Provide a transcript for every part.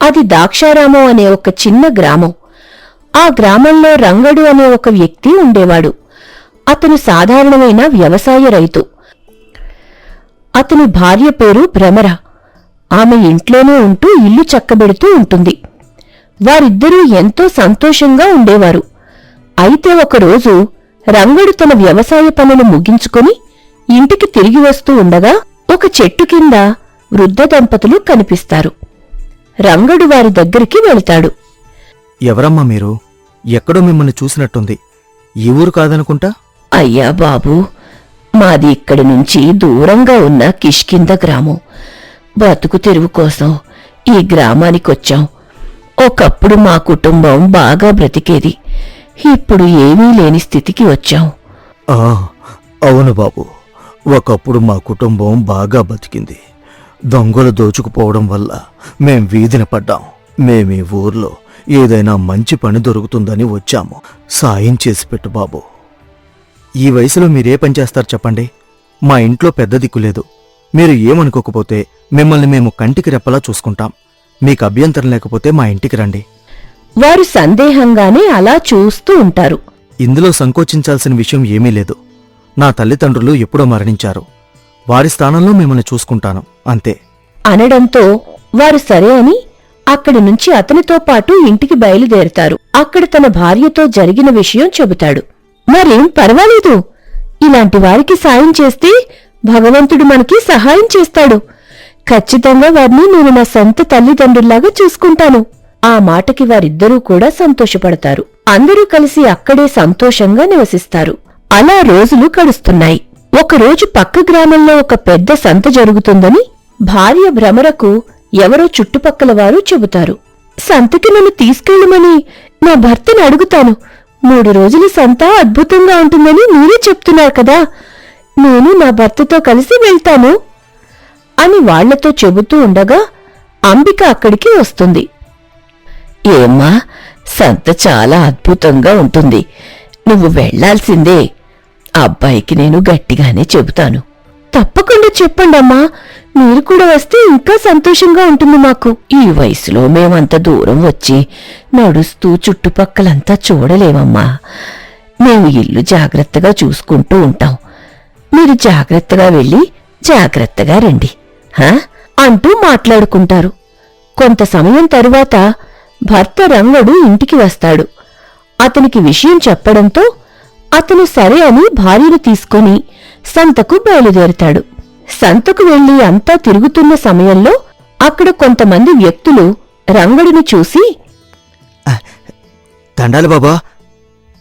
అది దాక్షారామం అనే ఒక చిన్న గ్రామం. ఆ గ్రామంలో రంగడు అనే ఒక వ్యక్తి ఉండేవాడు. అతను సాధారణమైన వ్యవసాయ రైతు. అతని భార్య పేరు భ్రమర. ఆమె ఇంట్లోనే ఉంటూ ఇల్లు చక్కబెడుతూ ఉంటుంది. వారిద్దరూ ఎంతో సంతోషంగా ఉండేవారు. అయితే ఒకరోజు రంగడు తన వ్యవసాయ పనులు ముగించుకుని ఇంటికి తిరిగి వస్తూ ఉండగా ఒక చెట్టు కింద వృద్ధ దంపతులు కనిపిస్తారు. రంగడు వారి దగ్గరికి వెళతాడు. ఎవరమ్మా మీరు? ఎక్కడో మిమ్మల్ని చూసినట్టుంది. ఈ ఊరు కాదనుకుంటా? అయ్యా బాబూ, మాది ఇక్కడి నుంచి దూరంగా ఉన్న కిష్కింద గ్రామం. బతుకు తెరువు కోసం ఈ గ్రామానికొచ్చాం. ఒకప్పుడు మా కుటుంబం బాగా బ్రతికేది. ఇప్పుడు ఏమీ లేని స్థితికి వచ్చాం. అవును బాబు, ఒకప్పుడు మా కుటుంబం బాగా బతికింది. దొంగలు దోచుకుపోవడం వల్ల మేం వీధిన పడ్డాం. మేమీ ఊర్లో ఏదైనా మంచి పని దొరుకుతుందని వచ్చాము. సాయం చేసి పెట్టు బాబు. ఈ వయసులో మీరే పని చేస్తారు చెప్పండి? మా ఇంట్లో పెద్ద దిక్కులేదు. మీరు ఏమనుకోకపోతే మిమ్మల్ని మేము కంటికి రెప్పలా చూసుకుంటాం. మీకు అభ్యంతరం లేకపోతే మా ఇంటికి రండి. వారు సందేహంగానే అలా చూస్తూ ఉంటారు. ఇందులో సంకోచించాల్సిన విషయం ఏమీ లేదు. నా తల్లిదండ్రులు ఎప్పుడో మరణించారు. వారి స్థానంలో మిమ్మల్ని చూసుకుంటాను, అంతే అనడంతో వారు సరే అని అక్కడి నుంచి అతనితో పాటు ఇంటికి బయలుదేరతారు. అక్కడ తన భార్యతో జరిగిన విషయం చెబుతాడు. మరేం పర్వాలేదు, ఇలాంటి వారికి సాయం చేస్తే భగవంతుడు మనకి సహాయం చేస్తాడు. ఖచ్చితంగా వారిని నేను నా సొంత తల్లిదండ్రుల్లాగా చూసుకుంటాను. ఆ మాటకి వారిద్దరూ కూడా సంతోషపడతారు. అందరూ కలిసి అక్కడే సంతోషంగా నివసిస్తారు. అలా రోజులు గడుస్తున్నాయి. ఒకరోజు పక్క గ్రామంలో ఒక పెద్ద సంత జరుగుతుందని భార్య భ్రమరకు ఎవరో చుట్టుపక్కల వారు చెబుతారు. సంతకి నన్ను తీసుకెళ్లమని నా భర్తని అడుగుతాను. 3 రోజుల సంత అద్భుతంగా ఉంటుందని మీరే చెప్తున్నారు కదా, నేను నా భర్తతో కలిసి వెళ్తాను అని వాళ్లతో చెబుతూ ఉండగా అంబిక అక్కడికి వస్తుంది. ఏమ్మా, సంత చాలా అద్భుతంగా ఉంటుంది. నువ్వు వెళ్లాల్సిందే. అబ్బాయికి నేను గట్టిగానే చెబుతాను. తప్పకుండా చెప్పండమ్మా, మీరు కూడా వస్తే ఇంకా సంతోషంగా ఉంటుంది మాకు. ఈ వయసులో మేమంత దూరం వచ్చి నడుస్తూ చుట్టుపక్కలంతా చూడలేమమ్మా. మేము ఇల్లు జాగ్రత్తగా చూసుకుంటూ ఉంటాం. మీరు జాగ్రత్తగా వెళ్ళి జాగ్రత్తగా రండి అంటూ మాట్లాడుకుంటారు. కొంత సమయం తరువాత భర్త రంగడు ఇంటికి వస్తాడు. అతనికి విషయం చెప్పడంతో అతను సరే అని భార్యను తీసుకుని సంతకు బయలుదేరతాడు. సంతకు వెళ్లి అంతా తిరుగుతున్న సమయంలో అక్కడ కొంతమంది వ్యక్తులు రంగడిని చూసి, దండాలు బాబా.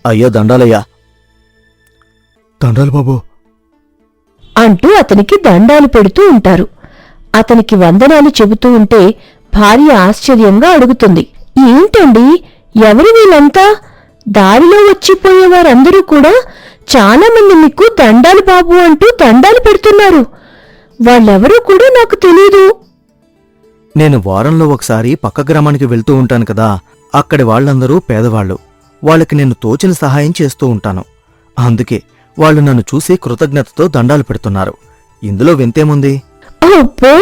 అయ్యో దండాలయ్యా. దండాలు బాబు అంటూ అతనికి దండాలు పెడుతూ ఉంటారు. అతనికి వందనాలు చెబుతూ ఉంటే భార్య ఆశ్చర్యంగా అడుగుతుంది, ఏంటండి, ఎవరు వీళ్ళంతా? దారిలో వచ్చిపోయేవారందరూ కూడా చాలా మంది మీకు దండాలు బాబు అంటూ దండాలు పెడుతున్నారు. వాళ్ళెవరూ కూడా నాకు తెలీదు. నేను వారంలో ఒకసారి పక్క గ్రామానికి వెళ్తూ ఉంటాను కదా, అక్కడి వాళ్లందరూ పేదవాళ్లు. వాళ్ళకి నేను తోచిన సహాయం చేస్తూ ఉంటాను. అందుకే వాళ్ళు నన్ను చూసి కృతజ్ఞతతో దండాలు పెడుతున్నారు. ఇందులో వింతేముంది? అబ్బో,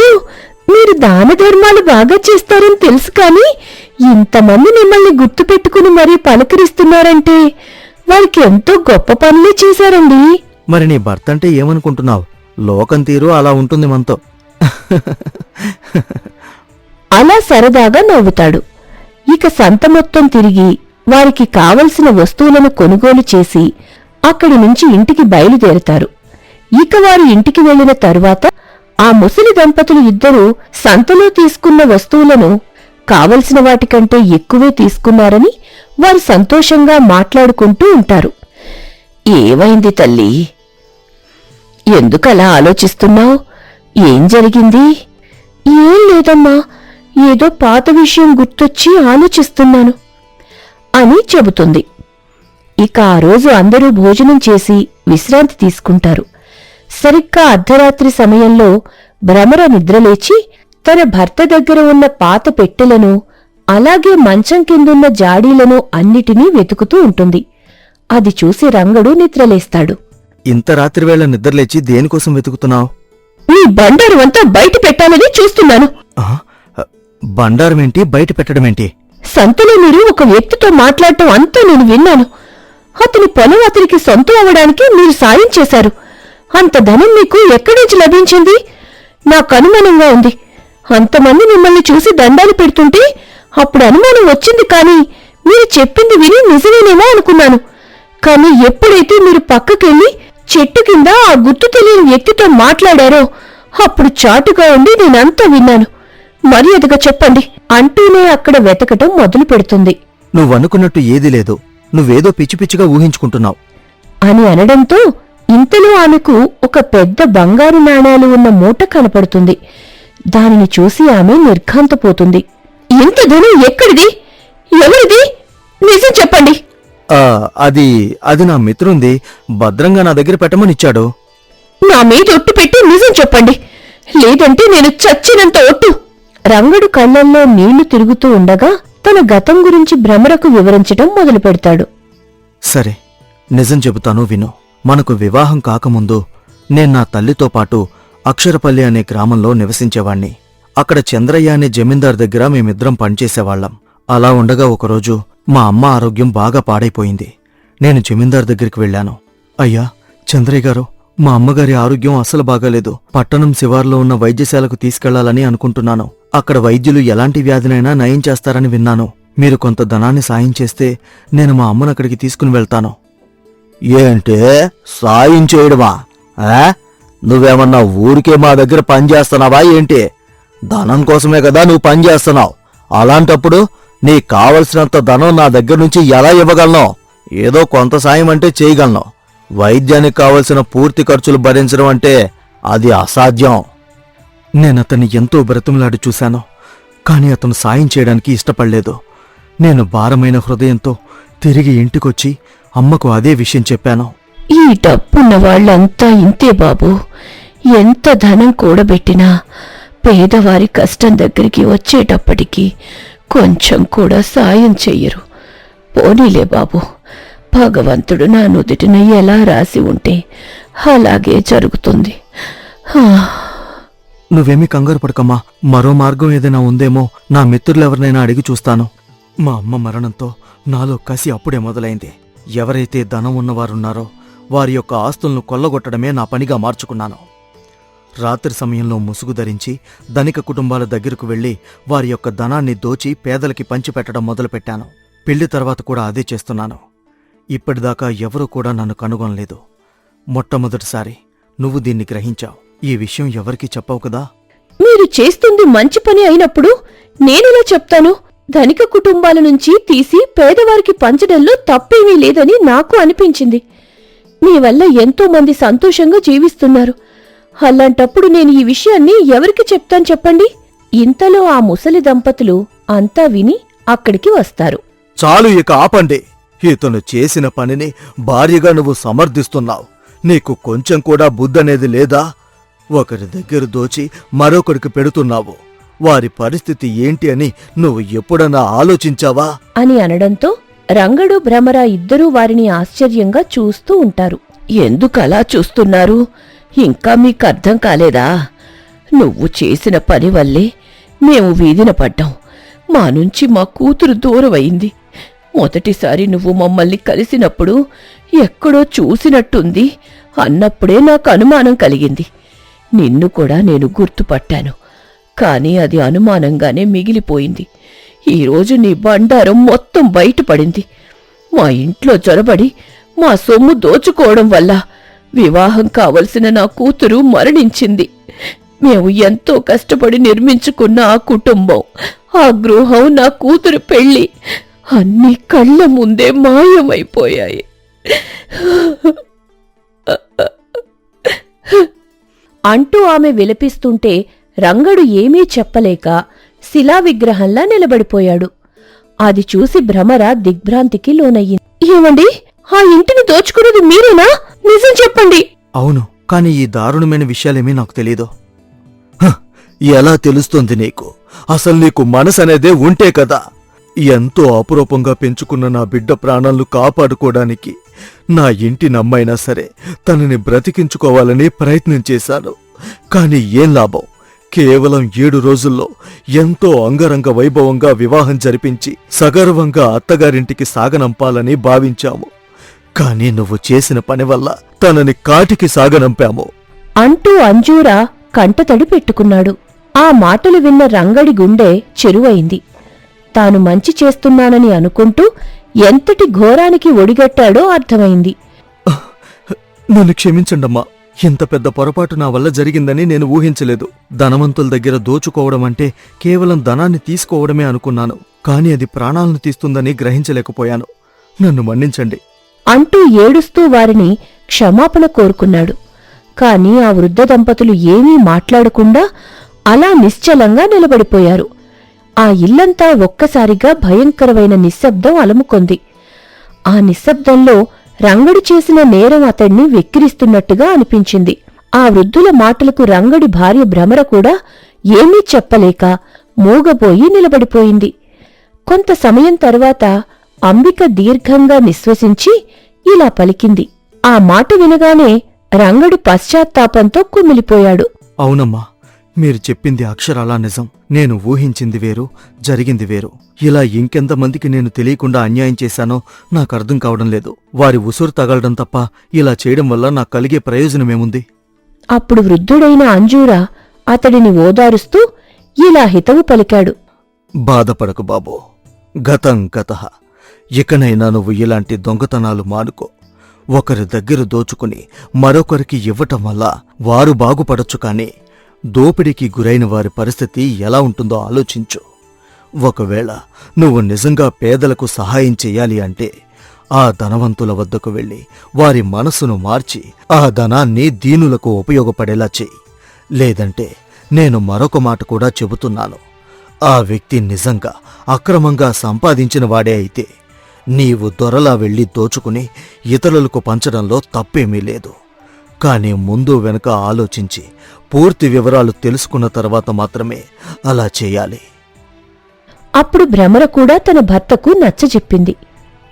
మీరు దాన ధర్మాలు బాగా చేస్తారని తెలుసు కానీ ఇంతమంది మిమ్మల్ని గుర్తుపెట్టుకుని మరీ పలకరిస్తున్నారంటే వారికి ఎంతో గొప్ప పనులే చేశారండి. మరి నీ భర్త అంటే ఏమనుకుంటున్నావు? లోకం తీరు అలా ఉంటుంది మనతో. అలా సరదాగా నవ్వుతాడు. ఇక సంత మొత్తం తిరిగి వారికి కావలసిన వస్తువులను కొనుగోలు చేసి అక్కడి నుంచి ఇంటికి బయలుదేరతారు. ఇక వారు ఇంటికి వెళ్లిన తరువాత ఆ ముసలి దంపతులు ఇద్దరూ సంతలో తీసుకున్న వస్తువులను కావలసిన వాటికంటే ఎక్కువే తీసుకున్నారని వారు సంతోషంగా మాట్లాడుకుంటూ ఉంటారు. ఏమైంది తల్లి? ఎందుకలా ఆలోచిస్తున్నావు? ఏం జరిగింది? ఏం లేదమ్మా, ఏదో పాత విషయం గుర్తొచ్చి ఆలోచిస్తున్నాను అని చెబుతుంది. ఇక ఆ రోజు అందరూ భోజనం చేసి విశ్రాంతి తీసుకుంటారు. సరిగ్గా అర్ధరాత్రి సమయంలో భ్రమర నిద్రలేచి తన భర్త దగ్గర ఉన్న పాత పెట్టెలను అలాగే మంచం కిందున్న జాడీలను అన్నిటినీ వెతుకుతూ ఉంటుంది. అది చూసి రంగడు నిద్రలేస్తాడు. ఇంత రాత్రివేళ నిద్రలేచి దేనికోసం వెతుకుతున్నావు? నీ బండారు అంతా బయట పెట్టాలని చూస్తున్నాను. బండారమేంటి, బయట పెట్టడమేంటి? సంతలో మీరు ఒక వ్యక్తితో మాట్లాడటం అంతా నేను విన్నాను. అతని పొలం అతనికి సొంతం అవ్వడానికి మీరు సాయం చేశారు. అంత ధనం మీకు ఎక్కడి నుంచి లభించింది? నాకు అనుమానంగా ఉంది. అంతమంది మిమ్మల్ని చూసి దండాలు పెడుతుంటే అప్పుడు అనుమానం వచ్చింది, కానీ మీరు చెప్పింది విని నిజమేనేమో అనుకున్నాను. కానీ ఎప్పుడైతే మీరు పక్కకెళ్ళి చెట్టు కింద ఆ గుర్తు తెలియని వ్యక్తితో మాట్లాడారో అప్పుడు చాటుగా ఉండి నేనంతా విన్నాను. మర్యాదగా చెప్పండి అంటూనే అక్కడ వెతకటం మొదలు పెడుతుంది. నువ్వనుకున్నట్టు ఏదీ లేదు. నువ్వేదో పిచ్చి పిచ్చిగా ఊహించుకుంటున్నావు అని అనడంతో ఇంతలో ఆమెకు ఒక పెద్ద బంగారు నాణేలు ఉన్న మూట కనపడుతుంది. దానిని చూసి ఆమె నిర్ఘాంతపోతుంది. ఇంత ధనం ఎక్కడిది? ఎవరిది? నిజం చెప్పండి. అది నా మిత్రుంది. భద్రంగా నా దగ్గర పెట్టమనిచ్చాడు. నా మీద ఒట్టు పెట్టి నిజం చెప్పండి, లేదంటే నేను చచ్చినంత ఒట్టు. రంగడు కళ్ళల్లో నీళ్లు తిరుగుతూ ఉండగా తన గతం గురించి భ్రమరకు వివరించటం మొదలు పెడతాడు. సరే, నిజం చెబుతాను విను. మనకు వివాహం కాకముందు నేను నా తల్లితో పాటు అక్షరపల్లి అనే గ్రామంలో నివసించేవాణ్ణి. అక్కడ చంద్రయ్య అనే జమీందార్ దగ్గర మేమిద్దరం పనిచేసేవాళ్లం. అలా ఉండగా ఒకరోజు మా అమ్మ ఆరోగ్యం బాగా పాడైపోయింది. నేను జమీందార్ దగ్గరికి వెళ్లాను. అయ్యా చంద్రయ్య గారు, మా అమ్మగారి ఆరోగ్యం అస్సలు బాగాలేదు. పట్టణం శివార్లో ఉన్న వైద్యశాలకు తీసుకెళ్లాలని అనుకుంటున్నాను. అక్కడ వైద్యులు ఎలాంటి వ్యాధినైనా నయం చేస్తారని విన్నాను. మీరు కొంత ధనాన్ని సాయం చేస్తే నేను మా అమ్మను అక్కడికి తీసుకుని వెళ్తాను. ఏంటే సాయం చేయడమా? నువ్వేమన్నా ఊరికే మా దగ్గర పనిచేస్తున్నావా ఏంటి? ధనం కోసమే కదా నువ్వు పనిచేస్తున్నావు. అలాంటప్పుడు నీకు కావలసినంత ధనం నా దగ్గర నుంచి ఎలా ఇవ్వగలను? ఏదో కొంత సాయం అంటే చేయగలను. వైద్యానికి కావలసిన పూర్తి ఖర్చులు భరించడం అంటే అది అసాధ్యం. నేనతన్ని ఎంతో బ్రతిమలాడి చూశాను, కాని అతను సాయం చేయడానికి ఇష్టపడలేదు. నేను భారమైన హృదయంతో తిరిగి ఇంటికొచ్చి అమ్మకు అదే విషయం చెప్పాను. ఈ డబ్బున్న వాళ్ళంతా ఇంతే బాబూ. ఎంత ధనం కూడబెట్టినా పేదవారి కష్టం దగ్గరికి వచ్చేటప్పటికి కొంచెం కూడా సాయం చెయ్యరు. పోనీలే బాబూ, భగవంతుడు నా నుదుటిన ఎలా రాసి ఉంటే అలాగే జరుగుతుంది. నువ్వేమీ కంగారు పడకమ్మా. మరో మార్గం ఏదైనా ఉందేమో నా మిత్రులెవరినైనా అడిగి చూస్తాను. మా అమ్మ మరణంతో నాలో కసి అప్పుడే మొదలైంది. ఎవరైతే ధనం ఉన్నవారున్నారో వారి యొక్క ఆస్తులను కొల్లగొట్టడమే నా పనిగా మార్చుకున్నాను. రాత్రి సమయంలో ముసుగు ధరించి ధనిక కుటుంబాల దగ్గరకు వెళ్లి వారి యొక్క ధనాన్ని దోచి పేదలకి పంచిపెట్టడం మొదలుపెట్టాను. పెళ్లి తర్వాత కూడా అదే చేస్తున్నాను. ఇప్పటిదాకా ఎవరూ కూడా నన్ను కనుగొనలేదు. మొట్టమొదటిసారి నువ్వు దీన్ని గ్రహించావు. ఈ విషయం ఎవరికీ చెప్పవు కదా? మీరు చేస్తుంది మంచి పని అయినప్పుడు నేనెలా చెప్తాను? ధనిక కుటుంబాల నుంచి తీసి పేదవారికి పంచడంలో తప్పేమీ లేదని నాకు అనిపించింది. మీ వల్ల ఎంతో మంది సంతోషంగా జీవిస్తున్నారు. అలాంటప్పుడు నేను ఈ విషయాన్ని ఎవరికి చెప్తాను చెప్పండి? ఇంతలో ఆ ముసలి దంపతులు అంతా విని అక్కడికి వస్తారు. చాలు, ఇక ఆపండి. ఇతను చేసిన పనిని భార్యగా నువ్వు సమర్థిస్తున్నావు. నీకు కొంచెం కూడా బుద్ధనేది లేదా? ఒకరి దగ్గర దోచి మరొకరికి పెడుతున్నావు. వారి పరిస్థితి ఏంటి అని నువ్వు ఎప్పుడన్నా ఆలోచించావా? అని అనడంతో రంగడు భ్రమర ఇద్దరూ వారిని ఆశ్చర్యంగా చూస్తూ ఉంటారు. ఎందుకలా చూస్తున్నారు? ఇంకా మీకర్థం కాలేదా? నువ్వు చేసిన పని వల్లే మేము వీధిన పడ్డాం. మా నుంచి మా కూతురు దూరమైంది. మొదటిసారి నువ్వు మమ్మల్ని కలిసినప్పుడు ఎక్కడో చూసినట్టుంది అన్నప్పుడే నాకు అనుమానం కలిగింది. నిన్ను కూడా నేను గుర్తుపట్టాను, కాని అది అనుమానంగానే మిగిలిపోయింది. ఈరోజు నీ బండారం మొత్తం బయటపడింది. మా ఇంట్లో చొరబడి మా సొమ్ము దోచుకోవడం వల్ల వివాహం కావలసిన నా కూతురు మరణించింది. మేము ఎంతో కష్టపడి నిర్మించుకున్న ఆ కుటుంబం, ఆ గృహం, నా కూతురు పెళ్లి అన్నీ కళ్ళ ముందే మాయమైపోయాయి. అంటూ ఆమె విలపిస్తుంటే రంగడు ఏమీ చెప్పలేక శిలా విగ్రహంలా నిలబడిపోయాడు. అది చూసి భ్రమర దిగ్భ్రాంతికి లోనయ్యింది. ఏమండి, ఆ ఇంటిని దోచుకున్నది మీరేనా? నిజం చెప్పండి. అవును, కాని ఈ దారుణమైన విషయాలేమీ నాకు తెలీదు. ఎలా తెలుస్తుంది నీకు? అసలు నీకు మనసనేదే ఉంటే కదా. ఎంతో అపురూపంగా పెంచుకున్న నా బిడ్డ ప్రాణాలను కాపాడుకోవడానికి నా ఇంటి నమ్మైనా సరే తనని బ్రతికించుకోవాలని ప్రయత్నం చేశాను. కాని ఏం లాభం? కేవలం 7 రోజుల్లో ఎంతో అంగరంగ వైభవంగా వివాహం జరిపించి సగర్వంగా అత్తగారింటికి సాగనంపాలని భావించాము. కాని నువ్వు చేసిన పని వల్ల తనని కాటికి సాగనంపాము అంటూ అంజూరా కంటతడి పెట్టుకున్నాడు. ఆ మాటలు విన్న రంగడి గుండె చెరువైంది. తాను మంచి చేస్తున్నానని అనుకుంటూ ఎంతటి ఘోరానికి ఒడిగట్టాడో అర్థమైంది. నన్ను క్షమించండమ్మా. ఇంత పెద్ద పొరపాటు నా వల్ల జరిగిందని నేను ఊహించలేదు. ధనవంతుల దగ్గర దోచుకోవడం అంటే కేవలం ధనాన్ని తీసుకోవడమే అనుకున్నాను. కాని అది ప్రాణాలను తీస్తుందని గ్రహించలేకపోయాను. నన్ను మన్నించండి అంటూ ఏడుస్తూ వారిని క్షమాపణ కోరుకున్నాడు. కాని ఆ వృద్ధ దంపతులు ఏమీ మాట్లాడకుండా అలా నిశ్చలంగా నిలబడిపోయారు. ఆ ఇల్లంతా ఒక్కసారిగా భయంకరమైన నిశ్శబ్దం అలముకొంది. ఆ నిశ్శబ్దంలో రంగడు చేసిన నేరం అతణ్ణి వెక్కిరిస్తున్నట్టుగా అనిపించింది. ఆ వృద్ధుల మాటలకు రంగడి భార్య భ్రమర కూడా ఏమీ చెప్పలేక మూగబోయి నిలబడిపోయింది. కొంత సమయం తరువాత అంబిక దీర్ఘంగా నిశ్వసించి ఇలా పలికింది. ఆ మాట వినగానే రంగడు పశ్చాత్తాపంతో కుమిలిపోయాడు. అవునమ్మా, మీరు చెప్పింది అక్షరాలా నిజం. నేను ఊహించింది వేరు, జరిగింది వేరు. ఇలా ఇంకెంతమందికి నేను తెలియకుండా అన్యాయం చేశానో నాకు అర్థం కావడం లేదు. వారి ఉసురు తగలడం తప్ప ఇలా చేయడం వల్ల నాకు కలిగే ప్రయోజనమేముంది? అప్పుడు వృద్ధుడైన అంజూరా అతడిని ఓదారుస్తూ ఇలా హితవు పలికాడు. బాధపడకు బాబూ, గతం గతః. ఇకనైనా నువ్వు ఇలాంటి దొంగతనాలు మానుకో. ఒకరి దగ్గర దోచుకుని మరొకరికి ఇవ్వటం వల్ల వారు బాగుపడొచ్చు, కాని దోపిడీకి గురైన వారి పరిస్థితి ఎలా ఉంటుందో ఆలోచించు. ఒకవేళ నువ్వు నిజంగా పేదలకు సహాయం చెయ్యాలి అంటే ఆ ధనవంతుల వద్దకు వెళ్ళి వారి మనసును మార్చి ఆ ధనాన్ని దీనులకు ఉపయోగపడేలా చెయ్యి. లేదంటే నేను మరొక మాట కూడా చెబుతున్నాను. ఆ వ్యక్తి నిజంగా అక్రమంగా సంపాదించిన వాడే అయితే నీవు దొరలా వెళ్ళి దోచుకుని ఇతరులకు పంచడంలో తప్పేమీ లేదు. కాని ముందు వెనుక ఆలోచించి పూర్తి వివరాలు తెలుసుకున్న తర్వాత మాత్రమే అలా చేయాలి. అప్పుడు భ్రమర కూడా తన భర్తకు నచ్చజెప్పింది.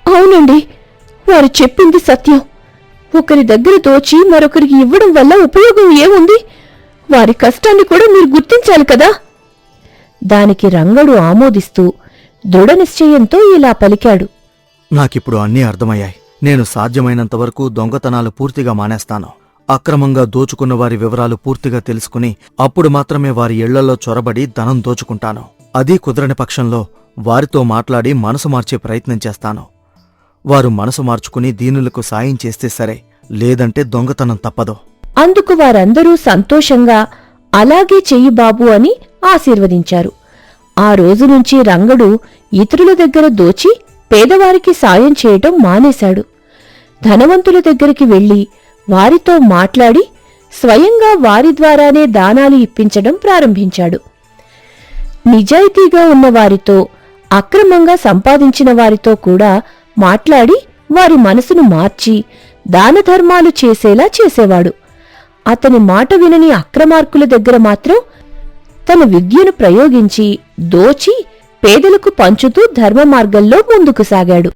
అవునండి, వారు చెప్పింది సత్యం. ఒకరి దగ్గర దోచి మరొకరికి ఇవ్వడం వల్ల ఉపయోగం ఏముంది? వారి కష్టాన్ని కూడా మీరు గుర్తించాలి కదా. దానికి రంగడు ఆమోదిస్తూ దృఢ నిశ్చయంతో ఇలా పలికాడు. నాకిప్పుడు అన్నీ అర్థమయ్యాయి. నేను సాధ్యమైనంతవరకు దొంగతనాలు పూర్తిగా మానేస్తాను. అక్రమంగా దోచుకున్న వారి వివరాలు పూర్తిగా తెలుసుకుని అప్పుడు మాత్రమే వారి ఇళ్లలో చొరబడి ధనం దోచుకుంటాను. అదీ కుదరని పక్షంలో వారితో మాట్లాడి మనసు మార్చే ప్రయత్నం చేస్తాను. వారు మనసు మార్చుకుని దీనులకు సాయం చేస్తే సరే, లేదంటే దొంగతనం తప్పదు. అందుకు వారందరూ సంతోషంగా అలాగే చెయ్యి బాబూ అని ఆశీర్వదించారు. ఆ రోజునుంచి రంగడు ఇతరుల దగ్గర దోచి పేదవారికి సాయం చేయటం మానేశాడు. ధనవంతుల దగ్గరికి వెళ్లి వారితో మాట్లాడి స్వయంగా వారి ద్వారానే దానాలు ఇప్పించడం ప్రారంభించాడు. నిజాయితీగా ఉన్నవారితో, అక్రమంగా సంపాదించిన వారితో కూడా మాట్లాడి వారి మనసును మార్చి దానధర్మాలు చేసేలా చేసేవాడు. అతని మాట వినని అక్రమార్కుల దగ్గర మాత్రం తన విద్యను ప్రయోగించి దోచి పేదలకు పంచుతూ ధర్మ మార్గంలో ముందుకు సాగాడు.